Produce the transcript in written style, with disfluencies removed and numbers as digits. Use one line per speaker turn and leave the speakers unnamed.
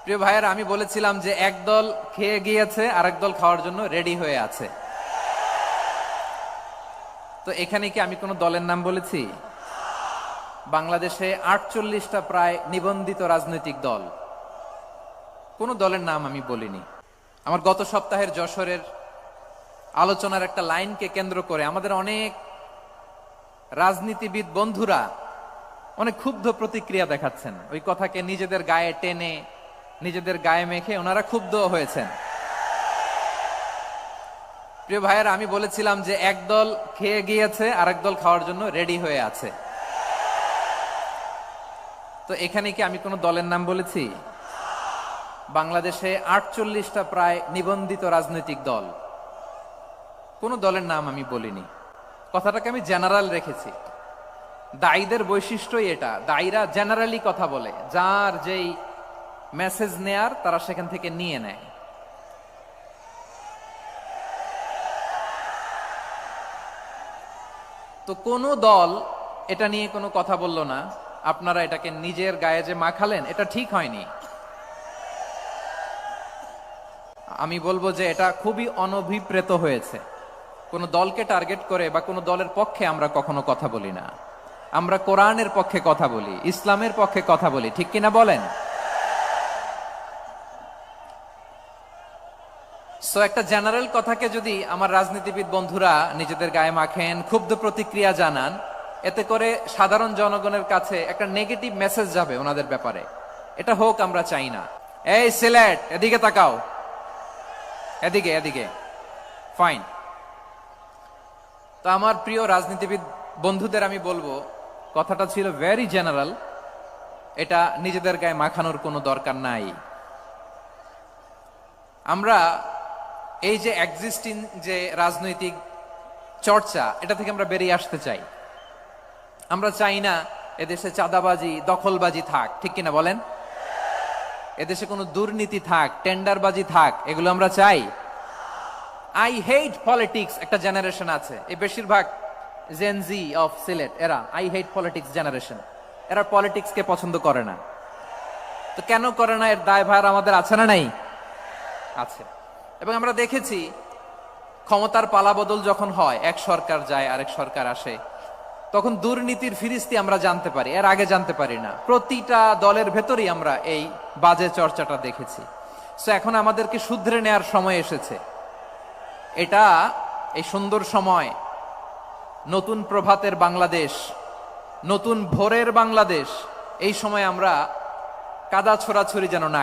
প্রিয় ভাইয়েরা, আমি বলেছিলাম যে এক দল খেয়ে গিয়েছে আরেক দল খাওয়ার জন্য রেডি হয়ে আছে। তো এখানে কি আমি কোনো দলের নাম বলেছি? বাংলাদেশে ৪৮টা প্রায় নিবন্ধিত রাজনৈতিক দল, কোন দলের নাম আমি বলিনি। আমার গত সপ্তাহের যশোরের আলোচনার একটা লাইনকে কেন্দ্র করে আমাদের অনেক রাজনীতিবিদ বন্ধুরা অনেক ক্ষুব্ধ প্রতিক্রিয়া দেখাচ্ছেন। ওই কথাকে নিজেদের গায়ে টেনে, নিজেদের গায়ে মেখে ওনারা ক্ষুব্ধ হয়েছেন। প্রিয় ভাইয়েরা, আমি বলেছিলাম যে এক দল খেয়ে গিয়েছে আরেক দল খাওয়ার জন্য রেডি হয়ে আছে। তো এখানে কি আমি কোনো দলের নাম বলেছি? বাংলাদেশে ৪৮টা প্রায় নিবন্ধিত রাজনৈতিক দল, কোন দলের নাম আমি বলিনি। কথাটাকে আমি জেনারেল রেখেছি। দায়ীদের বৈশিষ্ট্যই এটা, দায়ীরা জেনারেলি কথা বলে, যার যেই মেসেজ নেয়ার তারা সেখান থেকে নিয়ে নেয়। তো কোন দল এটা নিয়ে কোনো কথা বলল না, আপনারা এটাকে নিজের গায়ে যে মাখালেন, এটা ঠিক হয়নি। আমি বলবো যে এটা খুবই অনভিপ্রেত হয়েছে। কোন দলকে টার্গেট করে বা কোন দলের পক্ষে আমরা কখনো কথা বলি না। আমরা কোরআনের পক্ষে কথা বলি, ইসলামের পক্ষে কথা বলি, ঠিক কিনা বলেন? সো একটা জেনারেল কথাকে যদি আমার রাজনীতিবিদ বন্ধুরা নিজেদের গায়ে মাখেন, ক্ষুব্ধ প্রতিক্রিয়া জানান, এতে করে সাধারণ জনগণের কাছে একটা নেগেটিভ মেসেজ যাবে ওনাদের ব্যাপারে। এটা হোক আমরা চাই না। এই সিলেট, এদিকে তাকাও, এদিকে এদিকে, ফাইন। তো আমার প্রিয় রাজনীতিবিদ বন্ধুদের আমি বলবো, কথাটা ছিল ভেরি জেনারেল, এটা নিজেদের গায়ে মাখানোর কোনো দরকার নাই। আমরা এই যে এক্সিস্টিং যে রাজনৈতিক চর্চা, এটা থেকে আমরা বেরিয়ে আসতে চাই। আমরা চাই না এদেশে চাঁদাবাজি, দখলবাজি থাক, ঠিক কিনা বলেন? এদেশে কোনো দুর্নীতি থাক, টেন্ডারবাজি থাক, এগুলো আমরা চাই। আই হেট পলিটিক্স একটা জেনারেশন আছে, এই বেশিরভাগ জেনজি অফ সিলেট, এরা আই হেট পলিটিক্স জেনারেশন। এরা পলিটিক্সকে পছন্দ করে না। তো কেন করে না, এর দায়ভার আমাদের আছে না নাই? আছে। এবং আমরা দেখেছি ক্ষমতার পালাবদল যখন হয়, এক সরকার যায় আরেক সরকার আসে, তখন দুর্নীতির ফিরিস্তি আমরা জানতে পারি, এর আগে জানতে পারি না। প্রতিটা দলের ভেতরেই আমরা এই বাজে চর্চাটা দেখেছি। সো এখন আমাদেরকে শুধরে নেয়ার সময় এসেছে। এটা এই সুন্দর সময়, নতুন প্রভাতের বাংলাদেশ, নতুন ভোরের বাংলাদেশ, এই সময় আমরা কাদা ছোড়াছুরি যেন না